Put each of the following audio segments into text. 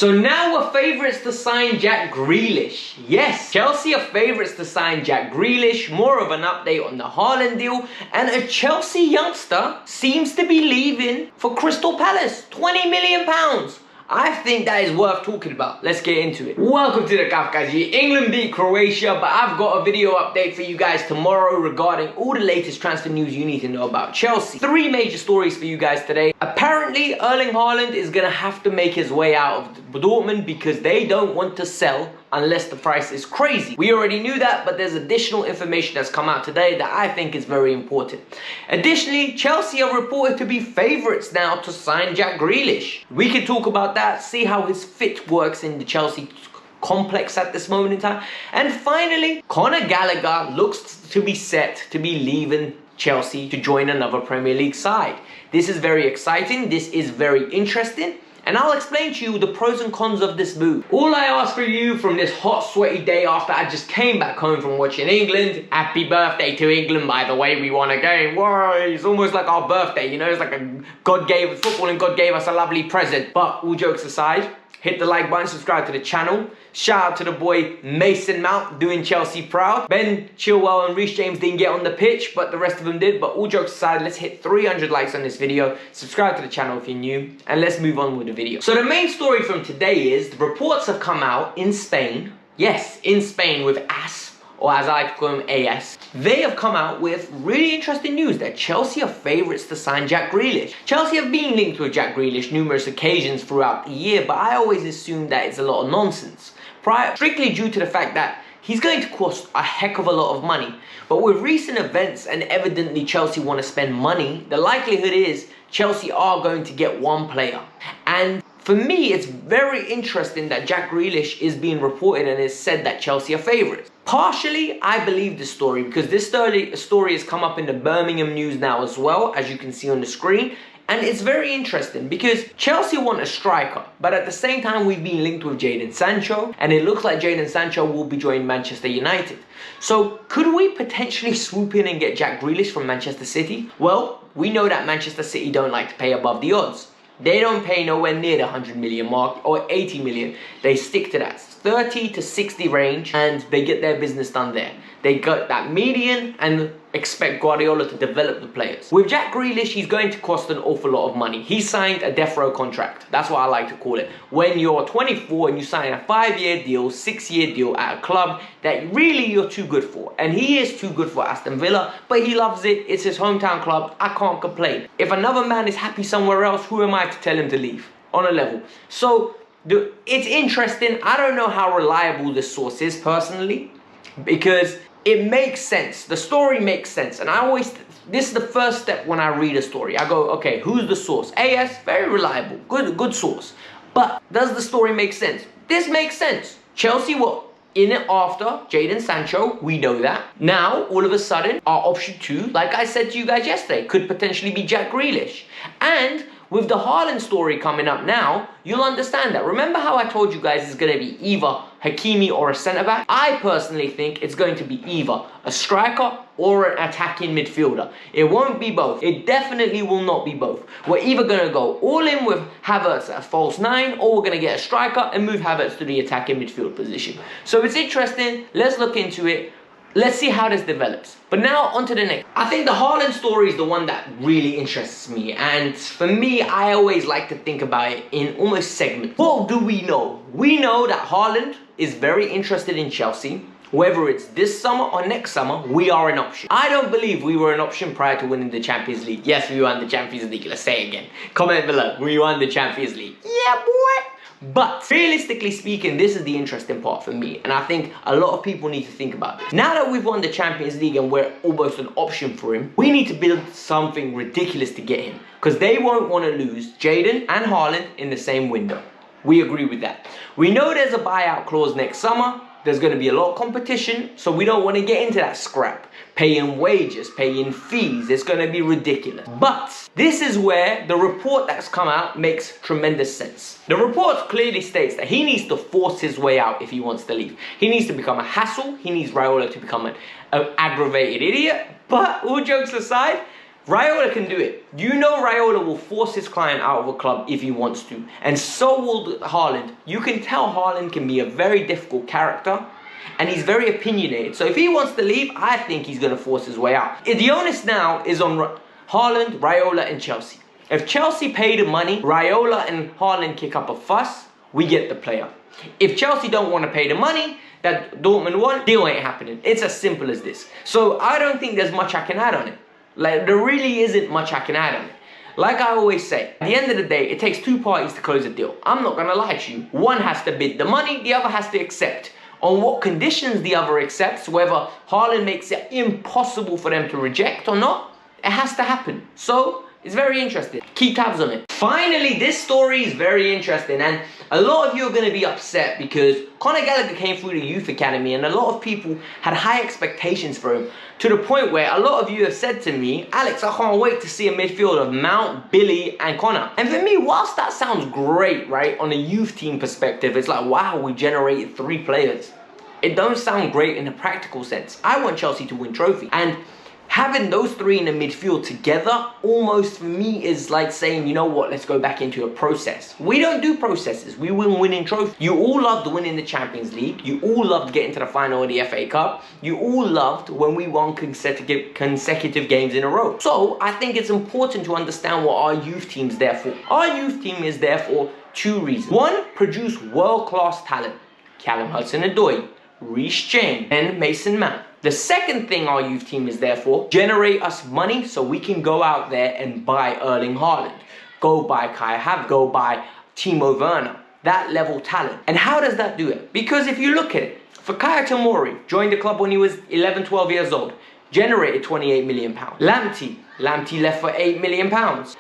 So now we're favourites to sign Jack Grealish. Yes, Chelsea are favourites to sign Jack Grealish. More of an update on the Haaland deal. And a Chelsea youngster seems to be leaving for Crystal Palace. £20 million. I think that is worth talking about. Let's get into it. Welcome to the Kafkaji. England beat Croatia, but I've got a video update for you guys tomorrow regarding all the latest transfer news you need to know about Chelsea. 3 major stories for you guys today. Apparently, Erling Haaland is going to have to make his way out of Dortmund because they don't want to sell unless the price is crazy. We already knew that, but there's additional information that's come out today that I think is very important. Additionally, Chelsea are reported to be favourites now to sign Jack Grealish. We can talk about that, see how his fit works in the Chelsea complex at this moment in time. And finally, Conor Gallagher looks to be set to be leaving Chelsea to join another Premier League side. This is very exciting, this is very interesting, and I'll explain to you the pros and cons of this move. All I ask for you from this hot, sweaty day after I just came back home from watching England. Happy birthday to England, by the way. We won a game. Whoa, it's almost like our birthday, you know? It's like football and God gave us a lovely present. But all jokes aside, hit the like button, subscribe to the channel. Shout out to the boy Mason Mount doing Chelsea proud. Ben Chilwell and Reece James didn't get on the pitch, but the rest of them did. But all jokes aside, let's hit 300 likes on this video. Subscribe to the channel if you're new, and let's move on with the video. So the main story from today is the reports have come out in Spain. Yes, in Spain with AS, or as I like to call them, AS. They have come out with really interesting news that Chelsea are favourites to sign Jack Grealish. Chelsea have been linked with Jack Grealish numerous occasions throughout the year, but I always assumed that it's a lot of nonsense. Strictly due to the fact that he's going to cost a heck of a lot of money. But with recent events and evidently Chelsea want to spend money, the likelihood is Chelsea are going to get one player. And for me, it's very interesting that Jack Grealish is being reported and it's said that Chelsea are favourites. Partially, I believe this story because this story has come up in the Birmingham news now as well, as you can see on the screen. And it's very interesting because Chelsea want a striker, but at the same time we've been linked with Jadon Sancho, and it looks like Jadon Sancho will be joining Manchester United. So could we potentially swoop in and get Jack Grealish from Manchester City? Well, we know that Manchester City don't like to pay above the odds. They don't pay nowhere near the 100 million mark or 80 million. They stick to that 30 to 60 range and they get their business done there. They got that median and expect Guardiola to develop the players. With Jack Grealish, he's going to cost an awful lot of money. He signed a death row contract. That's what I like to call it. When you're 24 and you sign a 5-year deal, 6-year deal at a club that really you're too good for. And he is too good for Aston Villa, but he loves it. It's his hometown club. I can't complain. If another man is happy somewhere else, who am I to tell him to leave? On a level. So it's interesting. I don't know how reliable this source is personally, because it makes sense. The story makes sense. And this is the first step when I read a story. I go, okay, who's the source? AS, very reliable, good source. But does the story make sense? This makes sense. Chelsea were in it after Jadon Sancho, we know that. Now, all of a sudden, our option 2, like I said to you guys yesterday, could potentially be Jack Grealish. And with the Haaland story coming up now, you'll understand that. Remember how I told you guys it's going to be either Hakimi or a centre-back? I personally think it's going to be either a striker or an attacking midfielder. It won't be both. It definitely will not be both. We're either going to go all in with Havertz at a false 9, or we're going to get a striker and move Havertz to the attacking midfield position. So it's interesting. Let's look into it. Let's see how this develops. But now, on to the next. I think the Haaland story is the one that really interests me. And for me, I always like to think about it in almost segments. What do we know? We know that Haaland is very interested in Chelsea. Whether it's this summer or next summer, we are an option. I don't believe we were an option prior to winning the Champions League. Yes, we won the Champions League. Let's say it again. Comment below. We won the Champions League. Yeah, boy. But realistically speaking, this is the interesting part for me, and I think a lot of people need to think about this. Now that we've won the Champions League and we're almost an option for him, we need to build something ridiculous to get him, because they won't want to lose Jadon and Haaland in the same window. We agree with that. We know there's a buyout clause next summer. There's going to be a lot of competition, so we don't want to get into that scrap. Paying wages, paying fees, it's going to be ridiculous. But this is where the report that's come out makes tremendous sense. The report clearly states that he needs to force his way out if he wants to leave. He needs to become a hassle. He needs Raiola to become an aggravated idiot. But all jokes aside, Raiola can do it. You know Raiola will force his client out of a club if he wants to. And so will Haaland. You can tell Haaland can be a very difficult character. And he's very opinionated. So if he wants to leave, I think he's going to force his way out. The onus now is on Haaland, Raiola and Chelsea. If Chelsea pay the money, Raiola and Haaland kick up a fuss, we get the player. If Chelsea don't want to pay the money that Dortmund want, deal ain't happening. It's as simple as this. So I don't think there's much I can add on it. Like, there really isn't much I can add on it. Like I always say, at the end of the day, it takes two parties to close a deal. I'm not going to lie to you. One has to bid the money, the other has to accept. On what conditions the other accepts, whether Haaland makes it impossible for them to reject or not, it has to happen. So, it's very interesting. Keep tabs on it. Finally, this story is very interesting, and a lot of you are going to be upset because Conor Gallagher came through the youth academy and a lot of people had high expectations for him, to the point where a lot of you have said to me, Alex, I can't wait to see a midfield of Mount, Billy and Conor. And for me, whilst that sounds great, right, on a youth team perspective, it's like, wow, we generated 3 players. It don't sound great in a practical sense. I want Chelsea to win trophy. And having those 3 in the midfield together almost for me is like saying, you know what, let's go back into a process. We don't do processes. We win winning trophies. You all loved winning the Champions League. You all loved getting to the final of the FA Cup. You all loved when we won consecutive games in a row. So I think it's important to understand what our youth team is there for. Our youth team is there for 2 reasons. 1, produce world-class talent. Callum Hudson-Odoi, Reece James, and Mason Mount. The second thing our youth team is there for, generate us money so we can go out there and buy Erling Haaland, go buy Kai Havertz, go buy Timo Werner, that level talent. And how does that do it? Because if you look at it, Fikayo Tomori joined the club when he was 11, 12 years old, generated £28 million. Lamptey left for £8 million.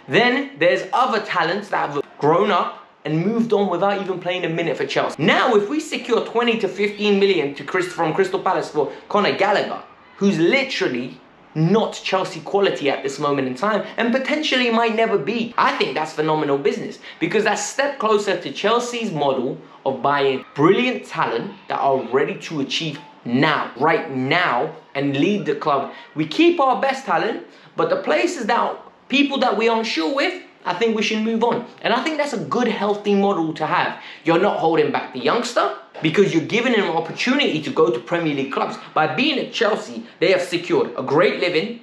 Then there's other talents that have grown up and moved on without even playing a minute for Chelsea. Now, if we secure 20 to 15 million from Crystal Palace for Conor Gallagher, who's literally not Chelsea quality at this moment in time, and potentially might never be, I think that's phenomenal business, because that's a step closer to Chelsea's model of buying brilliant talent that are ready to achieve now, right now, and lead the club. We keep our best talent, but the places that people that we aren't sure with, I think we should move on. And I think that's a good, healthy model to have. You're not holding back the youngster because you're giving him an opportunity to go to Premier League clubs. By being at Chelsea, they have secured a great living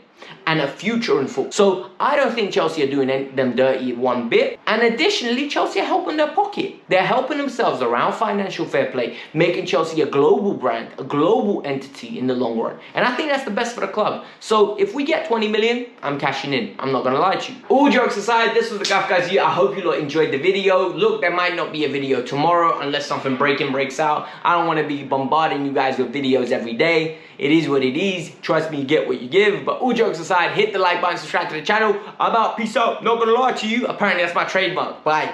and a future in football. So I don't think Chelsea are doing them dirty one bit. And additionally, Chelsea are helping their pocket. They're helping themselves around financial fair play, making Chelsea a global brand, a global entity in the long run. And I think that's the best for the club. So if we get 20 million, I'm cashing in. I'm not gonna lie to you. All jokes aside, this was the Gaff Guys here. I hope you lot enjoyed the video. Look, there might not be a video tomorrow unless something breaks out. I don't want to be bombarding you guys with videos every day. It is what it is. Trust me, you get what you give. But all jokes aside, hit the like button, subscribe to the channel. I'm out. Peace out. Not gonna lie to you. Apparently, that's my trademark. Bye.